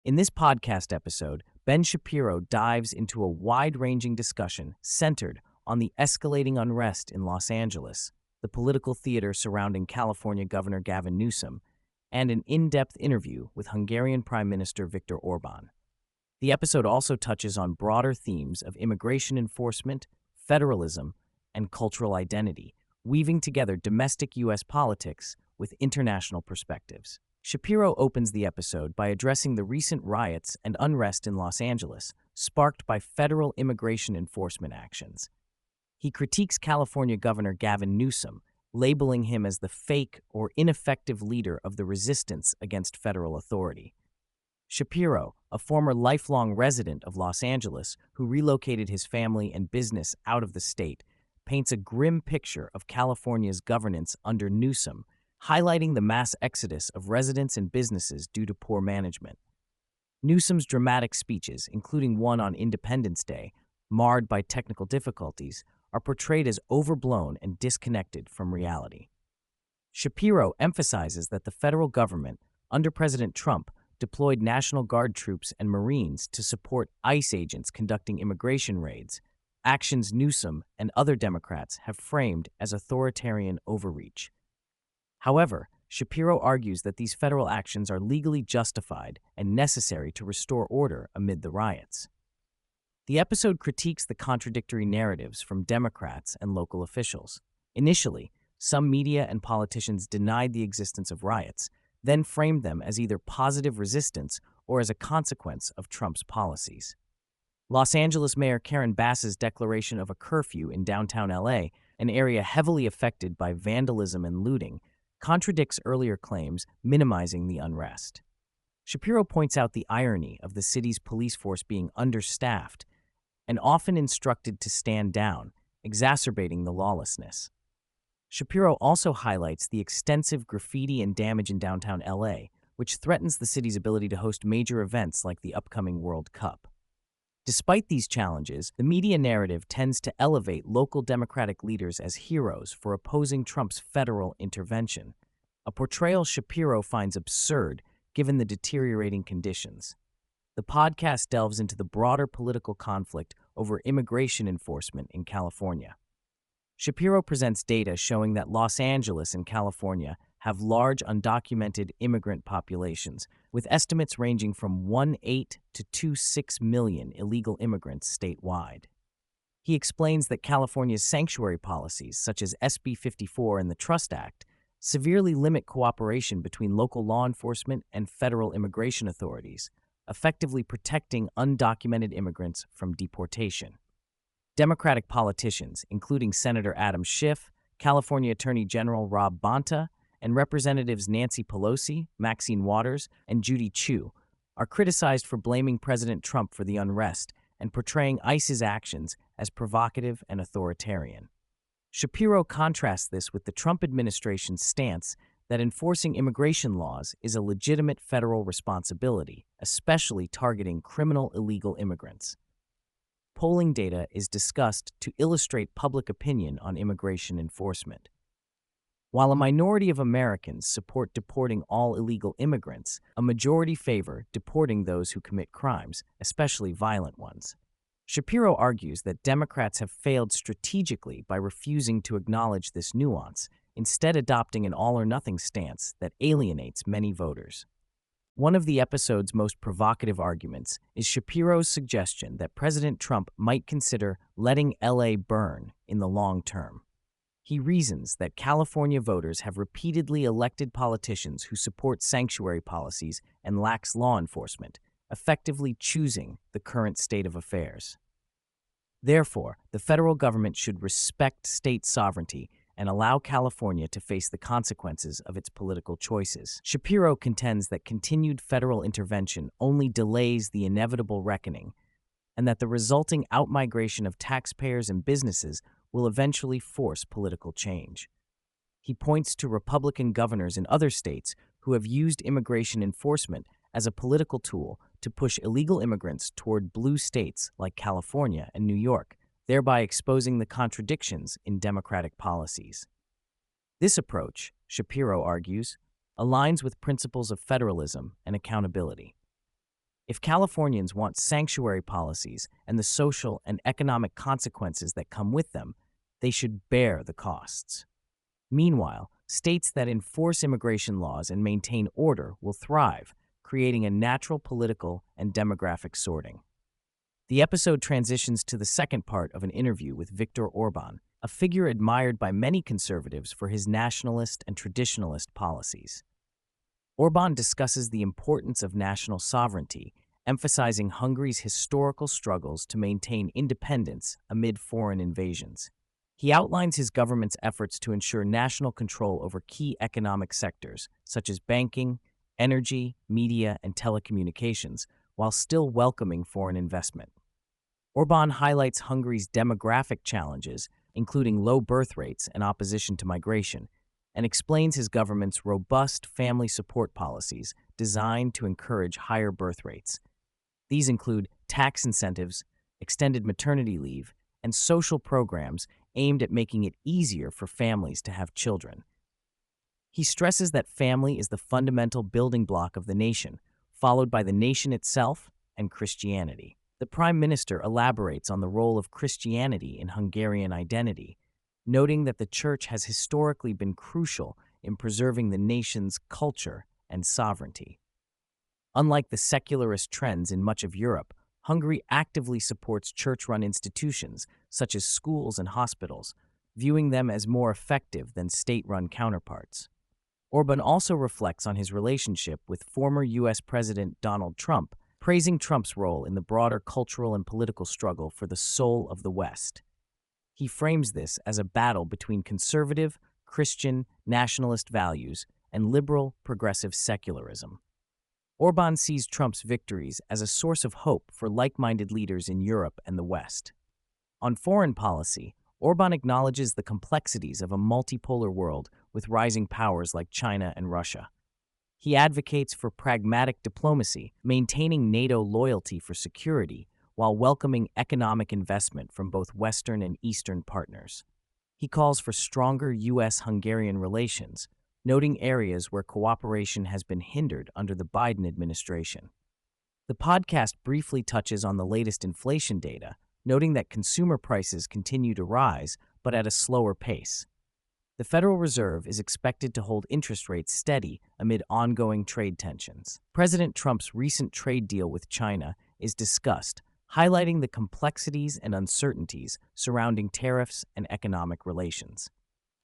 In this podcast episode, Ben Shapiro dives into a wide-ranging discussion centered on the escalating unrest in Los Angeles, the political theater surrounding California Governor Gavin Newsom, and an in-depth interview with Hungarian Prime Minister Viktor Orbán. The episode also touches on broader themes of immigration enforcement, federalism, and cultural identity, weaving together domestic U.S. politics with international perspectives. Shapiro opens the episode by addressing the recent riots and unrest in Los Angeles, sparked by federal immigration enforcement actions. He critiques California Governor Gavin Newsom, labeling him as the fake or ineffective leader of the resistance against federal authority. Shapiro, a former lifelong resident of Los Angeles who relocated his family and business out of the state, paints a grim picture of California's governance under Newsom, highlighting the mass exodus of residents and businesses due to poor management. Newsom's dramatic speeches, including one on Independence Day, marred by technical difficulties, are portrayed as overblown and disconnected from reality. Shapiro emphasizes that the federal government, under President Trump, deployed National Guard troops and Marines to support ICE agents conducting immigration raids, actions Newsom and other Democrats have framed as authoritarian overreach. However, Shapiro argues that these federal actions are legally justified and necessary to restore order amid the riots. The episode critiques the contradictory narratives from Democrats and local officials. Initially, some media and politicians denied the existence of riots, then framed them as either positive resistance or as a consequence of Trump's policies. Los Angeles Mayor Karen Bass's declaration of a curfew in downtown LA, an area heavily affected by vandalism and looting, contradicts earlier claims, minimizing the unrest. Shapiro points out the irony of the city's police force being understaffed and often instructed to stand down, exacerbating the lawlessness. Shapiro also highlights the extensive graffiti and damage in downtown LA, which threatens the city's ability to host major events like the upcoming World Cup. Despite these challenges, the media narrative tends to elevate local Democratic leaders as heroes for opposing Trump's federal intervention, a portrayal Shapiro finds absurd given the deteriorating conditions. The podcast delves into the broader political conflict over immigration enforcement in California. Shapiro presents data showing that Los Angeles and California have large undocumented immigrant populations, with estimates ranging from 1.8 to 2.6 million illegal immigrants statewide. He explains that California's sanctuary policies, such as SB 54 and the Trust Act, severely limit cooperation between local law enforcement and federal immigration authorities, effectively protecting undocumented immigrants from deportation. Democratic politicians, including Senator Adam Schiff, California Attorney General Rob Bonta, and Representatives Nancy Pelosi, Maxine Waters, and Judy Chu, are criticized for blaming President Trump for the unrest and portraying ICE's actions as provocative and authoritarian. Shapiro contrasts this with the Trump administration's stance that enforcing immigration laws is a legitimate federal responsibility, especially targeting criminal illegal immigrants. Polling data is discussed to illustrate public opinion on immigration enforcement. While a minority of Americans support deporting all illegal immigrants, a majority favor deporting those who commit crimes, especially violent ones. Shapiro argues that Democrats have failed strategically by refusing to acknowledge this nuance, instead adopting an all-or-nothing stance that alienates many voters. One of the episode's most provocative arguments is Shapiro's suggestion that President Trump might consider letting LA burn in the long term. He reasons that California voters have repeatedly elected politicians who support sanctuary policies and lax law enforcement, effectively choosing the current state of affairs. Therefore, the federal government should respect state sovereignty and allow California to face the consequences of its political choices. Shapiro contends that continued federal intervention only delays the inevitable reckoning, and that the resulting outmigration of taxpayers and businesses will eventually force political change. He points to Republican governors in other states who have used immigration enforcement as a political tool to push illegal immigrants toward blue states like California and New York, thereby exposing the contradictions in Democratic policies. This approach, Shapiro argues, aligns with principles of federalism and accountability. If Californians want sanctuary policies and the social and economic consequences that come with them, they should bear the costs. Meanwhile, states that enforce immigration laws and maintain order will thrive, creating a natural political and demographic sorting. The episode transitions to the second part of an interview with Viktor Orbán, a figure admired by many conservatives for his nationalist and traditionalist policies. Orbán discusses the importance of national sovereignty, emphasizing Hungary's historical struggles to maintain independence amid foreign invasions. He outlines his government's efforts to ensure national control over key economic sectors, such as banking, energy, media, and telecommunications, while still welcoming foreign investment. Orbán highlights Hungary's demographic challenges, including low birth rates and opposition to migration, and explains his government's robust family support policies designed to encourage higher birth rates. These include tax incentives, extended maternity leave, and social programs aimed at making it easier for families to have children. He stresses that family is the fundamental building block of the nation, followed by the nation itself and Christianity. The Prime Minister elaborates on the role of Christianity in Hungarian identity, noting that the Church has historically been crucial in preserving the nation's culture and sovereignty. Unlike the secularist trends in much of Europe, Hungary actively supports church-run institutions, such as schools and hospitals, viewing them as more effective than state-run counterparts. Orbán also reflects on his relationship with former U.S. President Donald Trump, praising Trump's role in the broader cultural and political struggle for the soul of the West. He frames this as a battle between conservative, Christian, nationalist values and liberal, progressive secularism. Orbán sees Trump's victories as a source of hope for like-minded leaders in Europe and the West. On foreign policy, Orbán acknowledges the complexities of a multipolar world with rising powers like China and Russia. He advocates for pragmatic diplomacy, maintaining NATO loyalty for security, while welcoming economic investment from both Western and Eastern partners. He calls for stronger U.S. Hungarian relations, noting areas where cooperation has been hindered under the Biden administration. The podcast briefly touches on the latest inflation data, noting that consumer prices continue to rise, but at a slower pace. The Federal Reserve is expected to hold interest rates steady amid ongoing trade tensions. President Trump's recent trade deal with China is discussed, highlighting the complexities and uncertainties surrounding tariffs and economic relations.